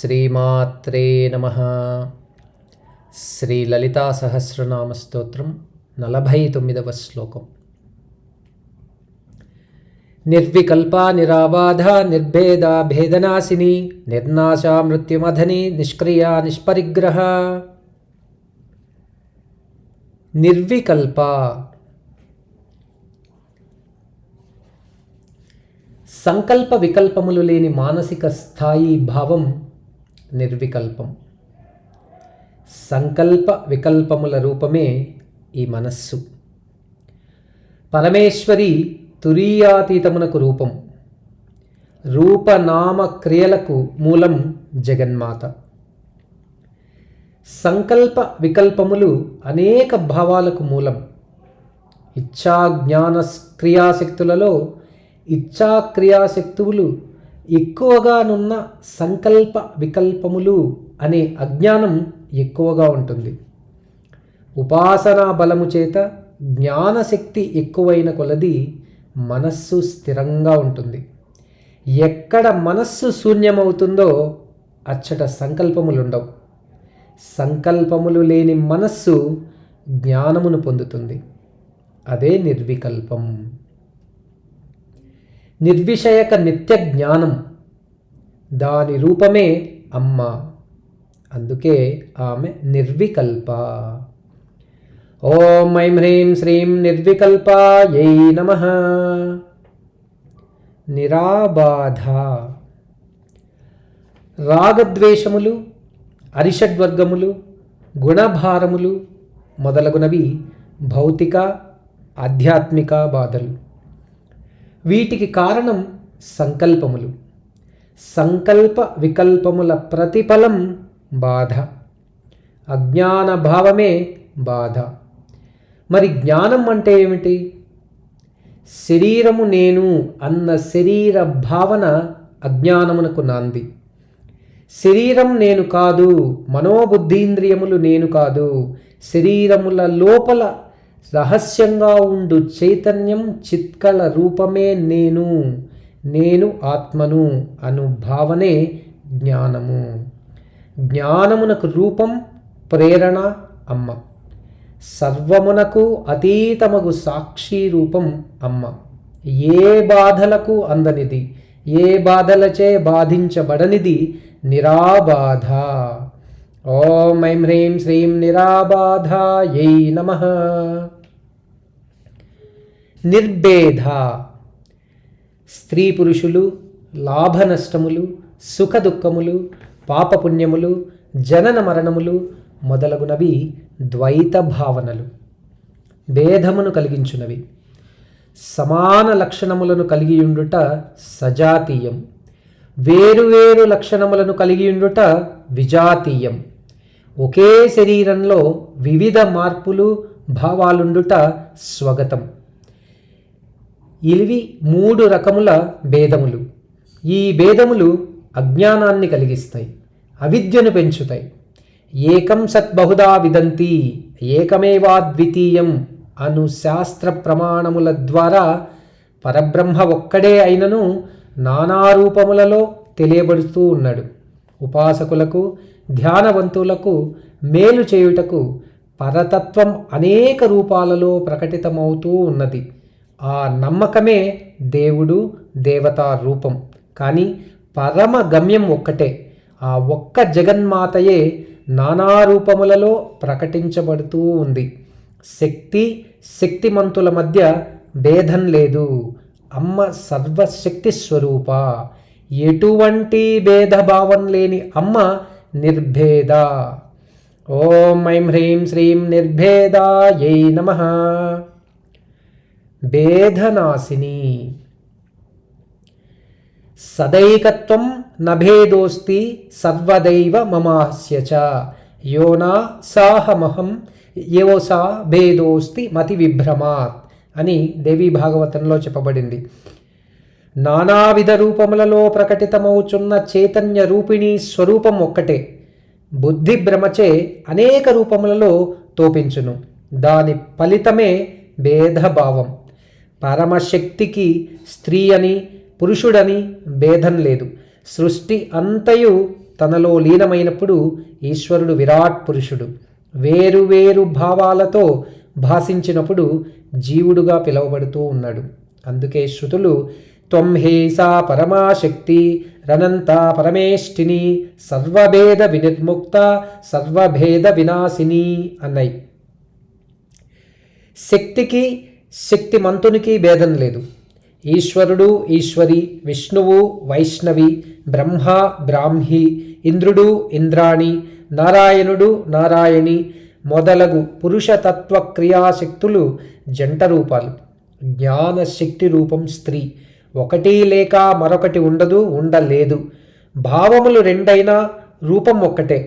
శ్రీమాత్రే నమః. శ్రీ లలితా సహస్రనామ స్తోత్రం 49వ శ్లోకం. నిర్వికల్పా నిరాబాధ నిర్భేద భేదనాశిని నిర్నాశా మృత్యుమధని నిష్క్రియా నిష్పరిగ్రహ. నిర్వికల్ప సంకల్ప వికల్పములు లేని మానసిక స్థాయి భావం నిర్వికల్పం. సంకల్ప వికల్పముల రూపమే ఈ మనస్సు. పరమేశ్వరి తురీయాతీతమునకు రూపం. రూపనామ క్రియలకు మూలం జగన్మాత. సంకల్ప వికల్పములు అనేక భావాలకు మూలం. ఇచ్ఛా జ్ఞాన క్రియాశక్తులలో ఇచ్ఛా క్రియాశక్తువులు ఎక్కువగానున్న సంకల్ప వికల్పములు అనే అజ్ఞానం ఎక్కువగా ఉంటుంది. ఉపాసనా బలము చేత జ్ఞానశక్తి ఎక్కువైన కొలది మనస్సు స్థిరంగా ఉంటుంది. ఎక్కడ మనస్సు శూన్యమవుతుందో అచ్చట సంకల్పములుండవు. సంకల్పములు లేని మనస్సు జ్ఞానమును పొందుతుంది. అదే నిర్వికల్పం. నిర్విషయక నిత్య జ్ఞానం, దాని రూపమే అమ్మ. అందుకే ఆమె నిర్వికల్ప. ఓం ఐం హ్రీం శ్రీం నిర్వికల్పాయై నమః. నిరాబాధ. రాగద్వేషములు, అరిషడ్వర్గములు, గుణభారములు మొదలగునవి భౌతిక ఆధ్యాత్మిక బాధలు. వీటికి కారణం సంకల్పములు. సంకల్ప వికల్పముల ప్రతిఫలం బాధ. అజ్ఞాన భావమే బాధ. మరి జ్ఞానం అంటే ఏమిటి? శరీరము నేను అన్న శరీర భావన అజ్ఞానమునకు నాంది. శరీరం నేను కాదు, మనోబుద్ధీంద్రియములు నేను కాదు, శరీరముల లోపల రహస్యంగా ఉండు చైతన్యం చిత్కళ రూపమే నేను, నేను ఆత్మను అను భావనే జ్ఞానము. జ్ఞానమునకు రూపం ప్రేరణ అమ్మ. సర్వమునకు అతీతమగు సాక్షి రూపం అమ్మ. ఏ బాధలకు అందనిది, ఏ బాధలచే బాధించబడనిది నిరాబాధ. ఓం ఐం హ్రీం శ్రీం నిరాబాధాయై నమః. నిర్భేద. స్త్రీ పురుషులు, లాభ నష్టములు, సుఖ దుఃఖములు, పాపపుణ్యములు, జనన మరణములు మొదలగునవి ద్వైత భావనలు, భేదమును కలిగించునవి. సమాన లక్షణములను కలిగియుండుట సజాతీయం, వేరువేరు లక్షణములను కలిగియుండుట విజాతీయం. ఒకే శరీరంలో వివిధ మార్పులు భావాలుండుట స్వగతం. ఇవి 3 రకముల భేదములు. ఈ భేదములు అజ్ఞానాన్ని కలిగిస్తాయి, అవిద్యను పెంచుతాయి. ఏకం సత్ బహుదా విదంతి ఏకమేవాద్వితీయం అను శాస్త్ర ప్రమాణముల ద్వారా పరబ్రహ్మ ఒక్కడే అయినను నానారూపములలో తెలియబడుతూ ఉన్నాడు. ఉపాసకులకు, ధ్యానవంతులకు మేలు చేయుటకు పరతత్వం అనేక రూపాలలో ప్రకటితమవుతూ ఉన్నది. ఆ నమ్మకమే దేవుడు, దేవతా రూపం. కానీ పరమ గమ్యం ఒక్కటే. ఆ ఒక్క జగన్మాతయే నానారూపములలో ప్రకటించబడుతూ ఉంది. శక్తి, శక్తిమంతుల మధ్య భేదం లేదు. అమ్మ సర్వశక్తి స్వరూప. ఎటువంటి భేదభావం లేని అమ్మ నిర్భేద. ఓం ఐం హ్రీం శ్రీం నిర్భేదాయై నమః. భేదనాశిని. సదైకత్వం నభేదోస్తి సర్వదైవ మమాస్య చ యోనా సాహమహం యోసా భేదోస్తి మతి విభ్రమాత్ అని దేవీ భాగవతంలో చెప్పబడింది. నానావిధ రూపములలో ప్రకటితమవుచున్న చైతన్య రూపిణి స్వరూపం ఒక్కటే. బుద్ధి భ్రమచే అనేక రూపములలో తోపించును. దాని ఫలితమే భేదభావం. పరమశక్తికి స్త్రీ అని పురుషుడని భేదం లేదు. సృష్టి అంతయు తనలో లీనమైనప్పుడు ఈశ్వరుడు విరాట్ పురుషుడు. వేరు వేరు భావాలతో భాషించినప్పుడు జీవుడుగా పిలువబడుతూ ఉన్నాడు. అందుకే శృతులు త్వం హేసా పరమాశక్తి రనంత పరమేష్ఠిని సర్వభేద వినిర్ముక్త సర్వభేద వినాశిని అన్నాయి. శక్తికి శక్తిమంతునికి భేదం లేదు. ఈశ్వరుడు ఈశ్వరి, విష్ణువు వైష్ణవి, బ్రహ్మ బ్రాహ్మి, ఇంద్రుడు ఇంద్రాణి, నారాయణుడు నారాయణి మొదలగు పురుషతత్వ క్రియాశక్తులు జంట రూపాలు. జ్ఞానశక్తి రూపం స్త్రీ. ఒకటి లేక మరొకటి ఉండదు, ఉండలేదు. భావములు రెండైనా రూపం ఒక్కటే.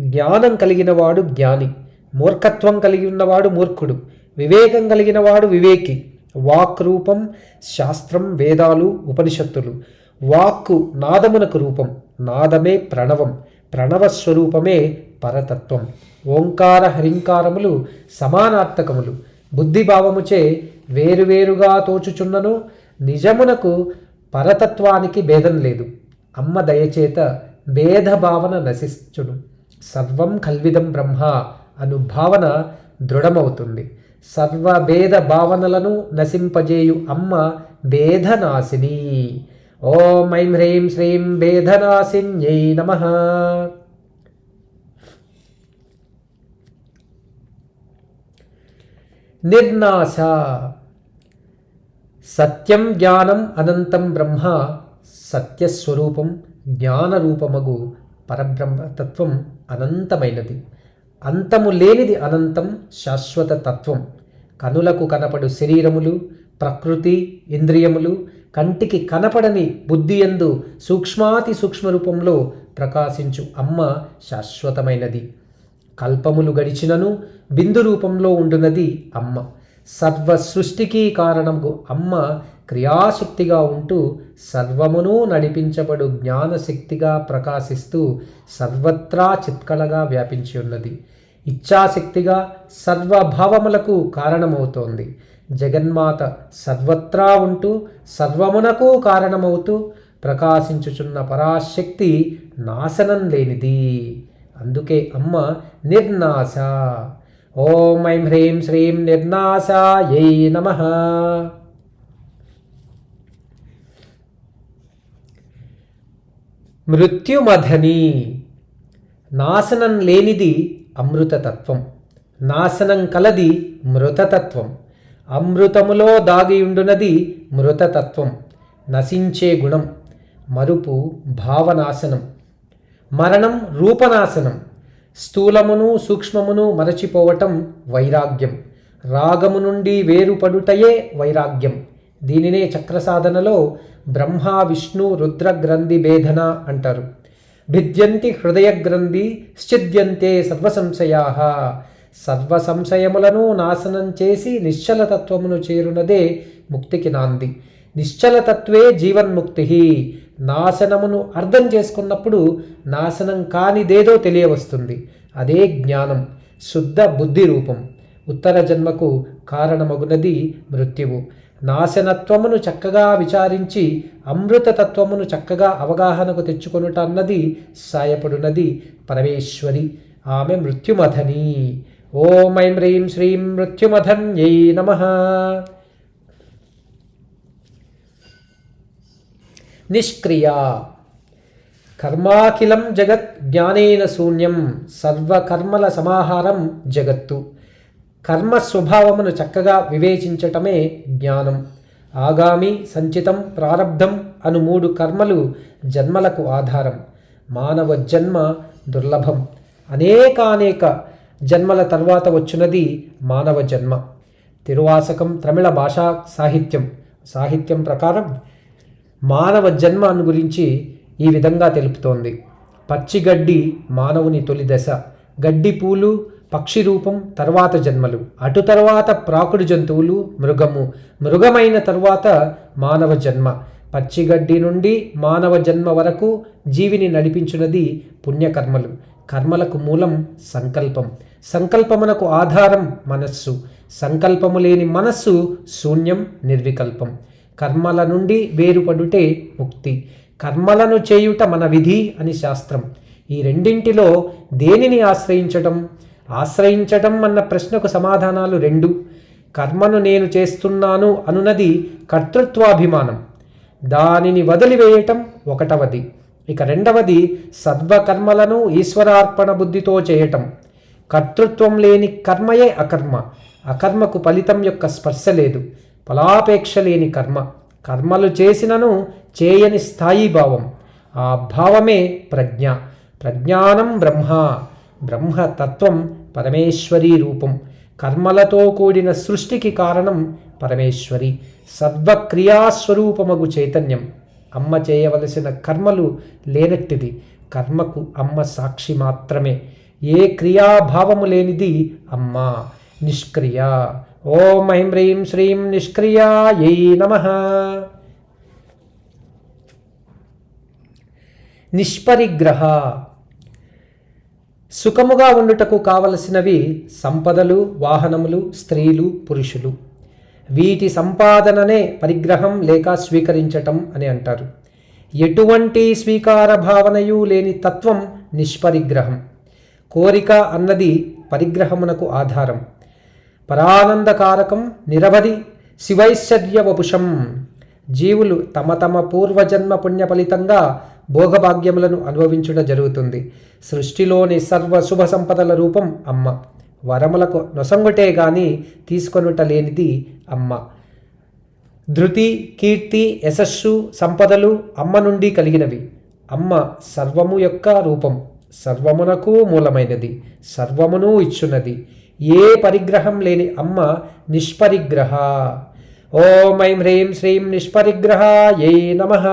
జ్ఞానం కలిగినవాడు జ్ఞాని, మూర్ఖత్వం కలిగి ఉన్నవాడు మూర్ఖుడు, వివేకం కలిగినవాడు వివేకి. వాక్ రూపం శాస్త్రం, వేదాలు, ఉపనిషత్తులు. వాక్కు నాదమునకు రూపం, నాదమే ప్రణవం, ప్రణవస్వరూపమే పరతత్వం. ఓంకార హరింకారములు సమానార్థకములు. బుద్ధిభావముచే వేరువేరుగా తోచుచున్నను నిజమునకు పరతత్వానికి భేదం లేదు. అమ్మ దయచేత భేదభావన నశించును. సర్వం కల్విదం బ్రహ్మ అను భావన దృఢమవుతుంది. సర్వభేద భావనలను నశింపజేయు అమ్మ భేదనాశిని. ఓం ఐం హ్రీం శ్రీం భేదనాశిన్యై నమః. నిర్నాశ. సత్యం జ్ఞానం అనంతం బ్రహ్మ. సత్యస్వరూపం జ్ఞానరూపమగు పరబ్రహ్మతత్వం అనంతమైనది. అంతము లేనిది అనంతం, శాశ్వత తత్వం. కనులకు కనపడు శరీరములు, ప్రకృతి, ఇంద్రియములు, కంటికి కనపడని బుద్ధియందు సూక్ష్మాతి సూక్ష్మ రూపంలో ప్రకాశించు అమ్మ శాశ్వతమైనది. కల్పములు గడిచినను బిందు రూపంలో ఉండునది అమ్మ. సర్వ సృష్టికి కారణము అమ్మ క్రియాశక్తిగా ఉంటూ సర్వమును నడిపించబడు జ్ఞానశక్తిగా ప్రకాశిస్తూ సర్వత్రా చిత్కళగా వ్యాపించి ఉన్నది. ఇచ్ఛాశక్తిగా సర్వభావములకు కారణమవుతోంది. జగన్మాత సర్వత్రా ఉంటూ సర్వమునకు కారణమవుతూ ప్రకాశించుచున్న పరాశక్తి నాశనం లేనిది. అందుకే అమ్మ నిర్నాశ. ఓం ఐం హ్రీం శ్రీం నిర్నాశాయై నమః. మృత్యుమథని. నాశనం లేనిది అమృతతత్వం, నాశనం కలది మృతతత్వం. అమృతములో దాగియుండునది మృతతత్వం. నశించే గుణం. మరుపు భావనాశనం. మరణం రూపనాశనం. స్థూలమును సూక్ష్మమును మరచిపోవటం వైరాగ్యం. రాగము నుండి వేరుపడుటయే వైరాగ్యం. దీనినే చక్రసాధనలో బ్రహ్మ విష్ణు రుద్ర గ్రంథి భేదన అంటారు. భిద్యంతి హృదయ గ్రంథి శ్చిద్యంతే సర్వసంశయా. సర్వ సంశయములను నాశనం చేసి నిశ్చలతత్వమును చేరునదే ముక్తికి నాంది. నిశ్చలతత్వే జీవన్ముక్తి. నాశనమును అర్థం చేసుకున్నప్పుడు నాశనం కానిదేదో తెలియవస్తుంది. అదే జ్ఞానం, శుద్ధ బుద్ధి రూపం. ఉత్తర జన్మకు కారణమగునది మృత్యువు. నాశనత్వమును చక్కగా విచారించి అమృతతత్వమును చక్కగా అవగాహనకు తెచ్చుకొనుట అన్నది సాయపడునది పరమేశ్వరి. ఆమె మృత్యుమథని. ఓం ఐం హ్రీం శ్రీం మృత్యుమథన్యై నమః. నిష్క్రియ. కర్మాఖిలం జగత్ జ్ఞానేన శూన్యం. సర్వకర్మల సమాహారం జగత్తు. కర్మ స్వభావమును చక్కగా వివేచించటమే జ్ఞానం. ఆగామి, సంచితం, ప్రారబ్ధం అను 3 కర్మలు జన్మలకు ఆధారం. మానవ జన్మ దుర్లభం. అనేకానేక జన్మల తర్వాత వచ్చినది మానవ జన్మ. తిరువాసకం తమిళ భాషా సాహిత్యం ప్రకారం మానవ జన్మను గురించి ఈ విధంగా తెలుపుతోంది. పచ్చిగడ్డి మానవుని తొలి దశ. గడ్డి పూలు పక్షి రూపం తర్వాత జన్మలు. అటు తర్వాత ప్రాకుడు జంతువులు, మృగమైన తరువాత మానవ జన్మ. పచ్చిగడ్డి నుండి మానవ జన్మ వరకు జీవిని నడిపించున్నది పుణ్యకర్మలు. కర్మలకు మూలం సంకల్పం. సంకల్పమునకు ఆధారం మనస్సు. సంకల్పము లేని మనస్సు శూన్యం, నిర్వికల్పం. కర్మల నుండి వేరుపడుటే ముక్తి. కర్మలను చేయుట మన విధి అని శాస్త్రం. ఈ రెండింటిలో దేనిని ఆశ్రయించటం? ఆశ్రయించటం అన్న ప్రశ్నకు సమాధానాలు రెండు. కర్మను నేను చేస్తున్నాను అనున్నది కర్తృత్వాభిమానం, దానిని వదిలివేయటం ఒకటవది. ఇక రెండవది సర్వకర్మలను ఈశ్వరార్పణ బుద్ధితో చేయటం. కర్తృత్వం లేని కర్మయే అకర్మ. అకర్మకు ఫలితం యొక్క స్పర్శ లేదు, ఫలాపేక్ష లేని కర్మ. కర్మలు చేసినను చేయని స్థాయి భావం, ఆ భావమే ప్రజ్ఞ. ప్రజ్ఞానం బ్రహ్మ, బ్రహ్మతత్వం పరమేశ్వరీ రూపం. కర్మలతో కూడిన సృష్టికి కారణం పరమేశ్వరి, సర్వక్రియాస్వరూపమగు చైతన్యం. అమ్మ చేయవలసిన కర్మలు లేనట్టిది. కర్మకు అమ్మ సాక్షి మాత్రమే. ఏ క్రియాభావము లేనిది అమ్మ, నిష్క్రియ. ఓం ఐం హ్రీం శ్రీం నిష్క్రియాయై నమః. నిష్పరిగ్రహ. సుఖముగా ఉండుటకు కావలసినవి సంపదలు, వాహనములు, స్త్రీలు, పురుషులు. వీటి సంపాదననే పరిగ్రహం లేక స్వీకరించటం అని అంటారు. ఎటువంటి స్వీకార భావనయు లేని తత్వం నిష్పరిగ్రహం. కోరిక అన్నది పరిగ్రహమునకు ఆధారం. పరానందకారకం నిరవధి శివైశ్వర్యవపుషం. జీవులు తమ తమ పూర్వజన్మ పుణ్య ఫలితంగా భోగభాగ్యములను అనుభవించుట జరుగుతుంది. సృష్టిలోని సర్వ శుభ సంపదల రూపం అమ్మ. వరములకు నొసంగుటే గాని తీసుకొనుట లేనిది అమ్మ. ధృతి, కీర్తి, యశస్సు, సంపదలు అమ్మ నుండి కలిగినవి. అమ్మ సర్వము యొక్క రూపం, సర్వమునకు మూలమైనది, సర్వమును ఇచ్చున్నది. ఏ పరిగ్రహం లేని అమ్మ నిష్పరిగ్రహ. ఓం ఐం హ్రీం శ్రీం నిష్పరిగ్రహాయై నమః.